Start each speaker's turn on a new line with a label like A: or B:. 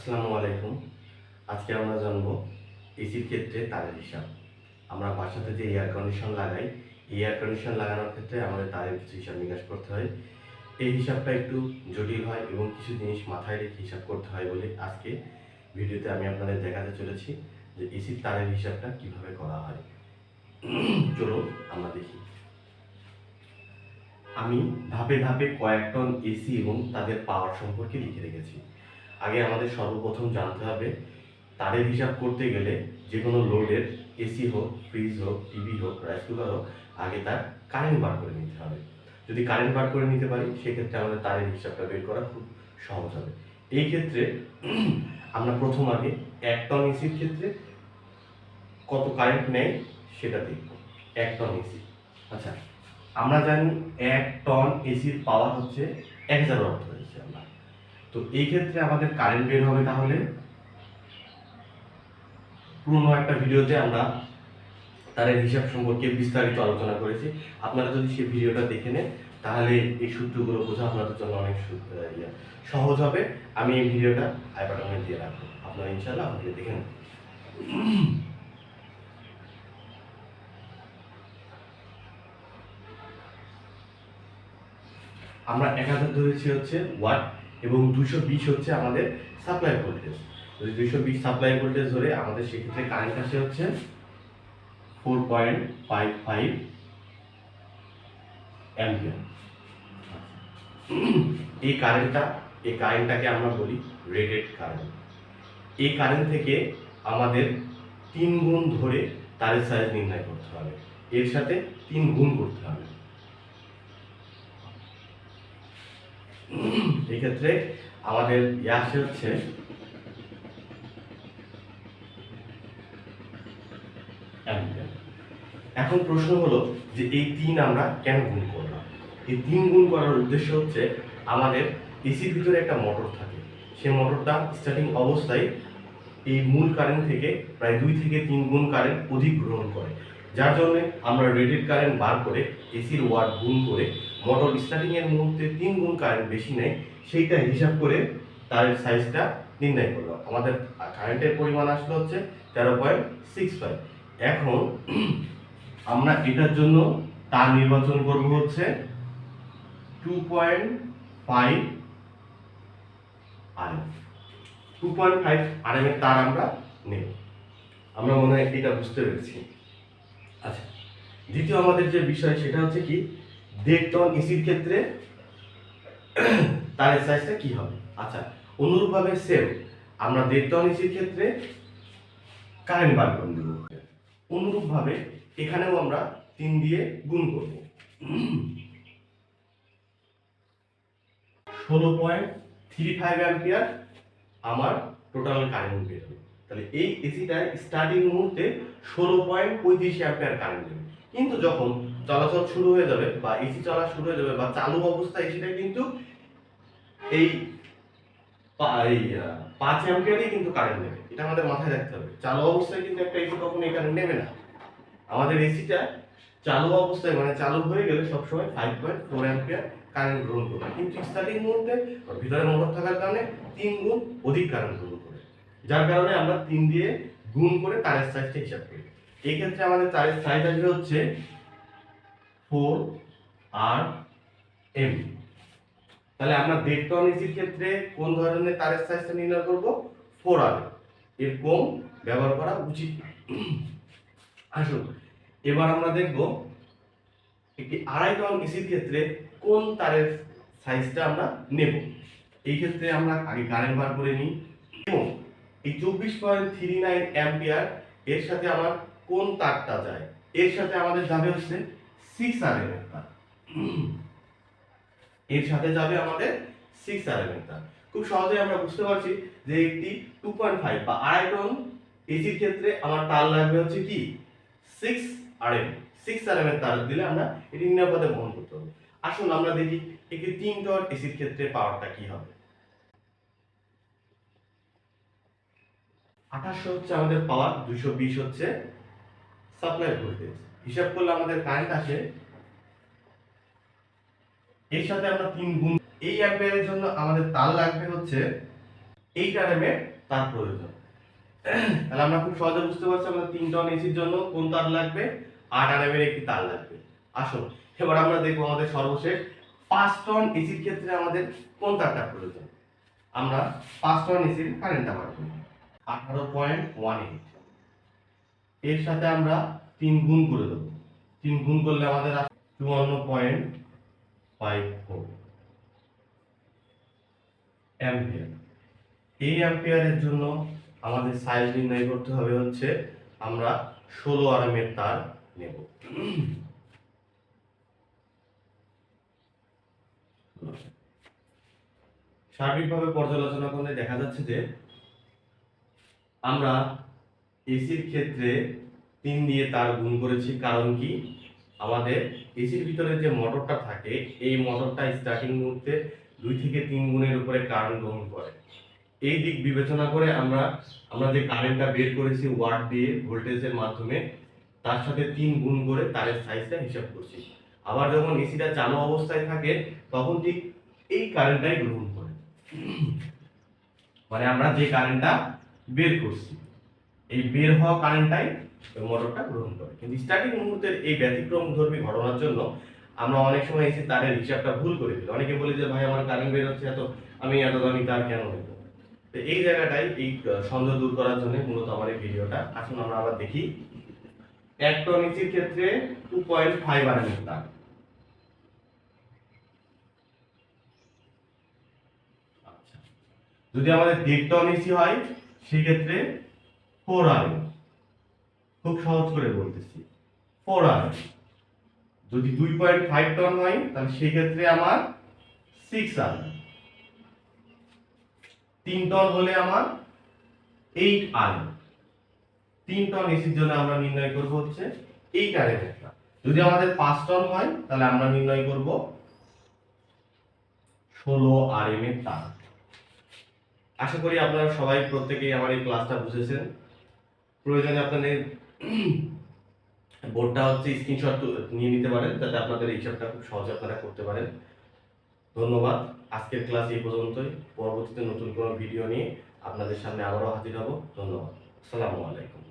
A: আসসালামু আলাইকুম। আজকে আমরা জানবো এসির ক্ষেত্রে তারের হিসাব। আমরা বাসাতে যে এয়ার কন্ডিশন লাগাই, এই এয়ার কন্ডিশন লাগানোর ক্ষেত্রে আমাদের তারের কিছু হিসাব নিকাশ করতে হয়। এই হিসাবটা একটু জটিল হয় এবং কিছু জিনিস মাথায় রেখে হিসাব করতে হয় বলে আজকে ভিডিওতে আমি আপনাদের দেখাতে চলেছি যে এসির তারের হিসাবটা কিভাবে করা হয়। চলুন আমরা দেখি। আমি ধাপে ধাপে কয়েক টন এসি এবং তাদের পাওয়ার সম্পর্কে লিখে রেখেছি। আগে আমাদের সর্বপ্রথম জানতে হবে তারের হিসাব করতে গেলে যে কোনো লোডের এসি হোক, ফ্রিজ হোক, টিভি হোক, রাইস কুকার হোক, আগে তার কারেন্ট বার করে নিতে হবে। যদি কারেন্ট বার করে নিতে পারি সেক্ষেত্রে আমাদের তারের হিসাবটা বের করা খুব সহজ হবে। এই ক্ষেত্রে আমরা প্রথম আগে 1 টন এসির ক্ষেত্রে কত কারেন্ট নেয় সেটা দেখব। 1 টন এসি, আচ্ছা আমরা জানি 1 টন এসির পাওয়ার হচ্ছে 1000 ওয়াট ধরেছি আমরা। তো এই ক্ষেত্রে আমাদের কারেন্ট বের হবে তাহলে পুরনো একটা ভিডিওতে আমরা তারের হিসাব সম্পর্কে বিস্তারিত আলোচনা করেছি। আপনারা যদি সেই ভিডিওটা দেখে নেন তাহলে এই সূত্রগুলো বোঝা আপনাদের জন্য অনেক সহজ হবে। আমি এই ভিডিওটা আই বাটনে দিয়ে রাখবো, আপনারা ইনশাআল্লাহ আমাকে দেখে নেন। আমরা 1000 ধরেছি হচ্ছে ওয়াট এবং 220 হচ্ছে আমাদের সাপ্লাই ভোল্টেজ। যদি 220 সাপ্লাই ভোল্টেজ ধরে আমাদের সেক্ষেত্রে কারেন্ট আসে হচ্ছে 4.55 অ্যাম্পিয়ার। এই কারেন্টটাকে আমরা বলি রেটেড কারেন্ট। এই কারেন্ট থেকে আমাদের 3 গুণ ধরে তারের সাইজ নির্ণয় করতে হবে, এর সাথে 3 গুণ করতে হবে। এক্ষেত্রে আমাদের আসে হচ্ছে অ্যাম্পিয়ার। এখন প্রশ্ন হলো যে এই 3 আমরা কেন গুণ করলাম? এই 3 গুণ করার উদ্দেশ্য হচ্ছে আমাদের এসির ভিতরে একটা মোটর থাকে, সেই মোটরটা স্টার্টিং অবস্থায় এই মূল কারেন্ট থেকে প্রায় 2 থেকে 3 গুণ কারেন্ট অধিক গ্রহণ করে, যার জন্য আমরা রেটেড কারেন্ট বার করে এসির ওয়াট গুণ করে মোটর স্টার্টিং এর মুহূর্তে 3 গুণ কারেন্ট বেশি নেয়, সেইটা হিসাব করে তারের সাইজটা নির্ণয় করলাম। আমাদের কারেন্টের পরিমাণ আসলো হচ্ছে 13.65। এখন আমরা এটার জন্য তার নির্বাচন করব হচ্ছে 2.5 আরএম। 2.5 আরএম এর তার আমরা নেব। আমরা মনে হয় এটা বুঝতে পেরেছি। আচ্ছা, দ্বিতীয় আমাদের যে বিষয় সেটা হচ্ছে কি 1.5 টন এসির ক্ষেত্রে তারের সাইজটা কি হবে। আচ্ছা, অনুরূপভাবে সেম আমরা 1.5 টন এসির ক্ষেত্রে কারেন্ট বার করে দেব। অনুরূপভাবে এখানেও আমরা 3 দিয়ে গুণ করব। 16.35 অ্যাম্পিয়ার আমার টোটাল কারেন্ট বের হবে। তাহলে এই এসিটা স্টার্টিং মুহূর্তে 16.35 অ্যাম্পিয়ার কারেন্ট দেবে, কিন্তু যখন চলাচল শুরু হয়ে যাবে বা এসি চলা শুরু হয়ে যাবে বা চালু অবস্থায় এসিটা কিন্তু এই 5 অ্যাম্পিয়ারই কিন্তু কারেন্ট নেবে। এটা আমাদের মাথায় রাখতে হবে। চালু অবস্থায় কিন্তু একটা এসি কখনো এই কারেন্ট নেবে না। আমাদের এসিটা চালু অবস্থায় মানে চালু হয়ে গেলে সবসময় 5.4 অ্যাম্পিয়ার কারেন্ট গ্রহণ করবে, কিন্তু স্টার্টিং মুহূর্তে ভিতরে মোটর থাকার কারণে 3 গুণ অধিক কারেন্ট গ্রহণ করে, যার কারণে আমরা 3 দিয়ে গুণ করে তারের সাইজটা হিসাব করি। এই ক্ষেত্রে আমাদের তারের সাইজ আসবে হচ্ছে 4 আর এম। তাহলে আমরা 1.5 টন এসির ক্ষেত্রে কোন ধরনের তারের সাইজটা নির্ণয় করব? 4 আর এর কম ব্যবহার করা উচিত। আসুন এবার আমরা দেখব একটি 2.5 টন এসির ক্ষেত্রে কোন তারের সাইজটা আমরা নেব। এই ক্ষেত্রে আমরা আগে কারেন্ট বার করে নিই এবং এই 24.39 অ্যাম্পিয়ার এর সাথে আমার কোন তারটা যায়, এর সাথে আমাদের যাবে হচ্ছে 6 আরএম এর তার। এর সাথে যাবে আমাদের 6 আরএম এর তার। খুব সহজেই আমরা বুঝতে পারছি যে একটি 2.5 বা 2.5 টন এসির ক্ষেত্রে আমার তার লাগবে হচ্ছে কি 6 আরএম। 6 আরএম এর তার দিলে আমরা এটি নিরাপদে বহন করতে হবে। আসুন আমরা দেখি একটি 3 টন এসির ক্ষেত্রে পাওয়ারটা কি হবে। 2800 হচ্ছে আমাদের পাওয়ার, 220 হচ্ছে সাপ্লাই ভোল্টেজ। হিসাব করলে আমাদের কারেন্ট আসে, এর সাথে আমরা 3 গুণ। এই অ্যাম্পিয়ারের জন্য আমাদের তার লাগবে হচ্ছে 8 আরএমের তার প্রয়োজন। তাহলে আমরা খুব সহজে বুঝতে পারছি আমাদের 3 টন এসির জন্য কোন তার লাগবে, 8 আরএমের একটি তার লাগবে। আসুন এবার আমরা দেখব আমাদের সর্বশেষ 5 টন এসির ক্ষেত্রে আমাদের কোন তারটা প্রয়োজন। আমরা 5 টন এসির কারেন্টটা বার করব 18.18, এর সাথে আমরা 3 গুণ করে দেব। 3 গুণ করলে আমাদের 54.54 অ্যাম্পিয়ার। এই অ্যাম্পিয়ারের জন্য আমাদের সাইজ নির্ণয় করতে হবে হচ্ছে আমরা 16 আরএমের তার নেব। সার্বিকভাবে পর্যালোচনা করলে দেখা যাচ্ছে যে আমরা এসির ক্ষেত্রে 3 দিয়ে তার গুণ করেছি, কারণ কি আমাদের এসির ভিতরে যে মোটরটা থাকে এই মোটরটা স্টার্টিং মুহূর্তে 2 থেকে 3 গুণের উপরে কারেন্ট গ্রহণ করে। এই দিক বিবেচনা করে আমরা যে কারেন্টটা বের করেছি ওয়াট দিয়ে ভোল্টেজের মাধ্যমে তার সাথে 3 গুণ করে তারের সাইজটা হিসাব করছি। আবার যখন এসিটা চালু অবস্থায় থাকে তখন ঠিক এই কারেন্টটাই গ্রহণ করে, মানে আমরা যে কারেন্টটা বের করছি এই বের হওয়া কারেন্টটাই মোটরটা গ্রহণ করে। কিন্তু স্টার্টিং মুহূর্তের এই ব্যতিক্রমধর্মী ঘটনার জন্য আমরা অনেক সময় এসি তারের হিসাবটা ভুল করে ফেলি। অনেকে বলি যে ভাই আমার কারেন্ট বের হচ্ছে আমি এত দামি তার কেন নেব। তো এই জায়গাটাই এই সন্দেহ দূর করার জন্য মূলত আমার এই ভিডিওটা। আসুন আমরা আবার দেখি 1 টন এসির ক্ষেত্রে 2.5 আরএমের তার। আচ্ছা, যদি আমাদের 1.5 টন এসি হয় সেই ক্ষেত্রে 4 আরএম। খুব সহজ করে বলতেছি 4 আরএম। যদি 2.5 টন হয় তাহলে সেই ক্ষেত্রে আমার 6 আরএম। 3 টন হলে আমার 8 আরএম। 3 টন এসির জন্য আমরা নির্ণয় করব হচ্ছে 8 আরএমের তার। যদি আমাদের 5 টন হয় তাহলে আমরা নির্ণয় করব 16 আরএমের তার। আশা করি আপনারা সবাই প্রত্যেকেই আমার এই ক্লাসটা বুঝেছেন। প্রয়োজনে আপনাদের বোর্ডটা হচ্ছে স্ক্রিনশট নিয়ে নিতে পারেন, যাতে আপনাদের এই হিসাবটা খুব সহজে আপনারা করতে পারেন। ধন্যবাদ। আজকের ক্লাস এই পর্যন্তই। পরবর্তীতে নতুন কোনো ভিডিও নিয়ে আপনাদের সামনে আবারও হাজির হব। ধন্যবাদ। আসসালামু আলাইকুম।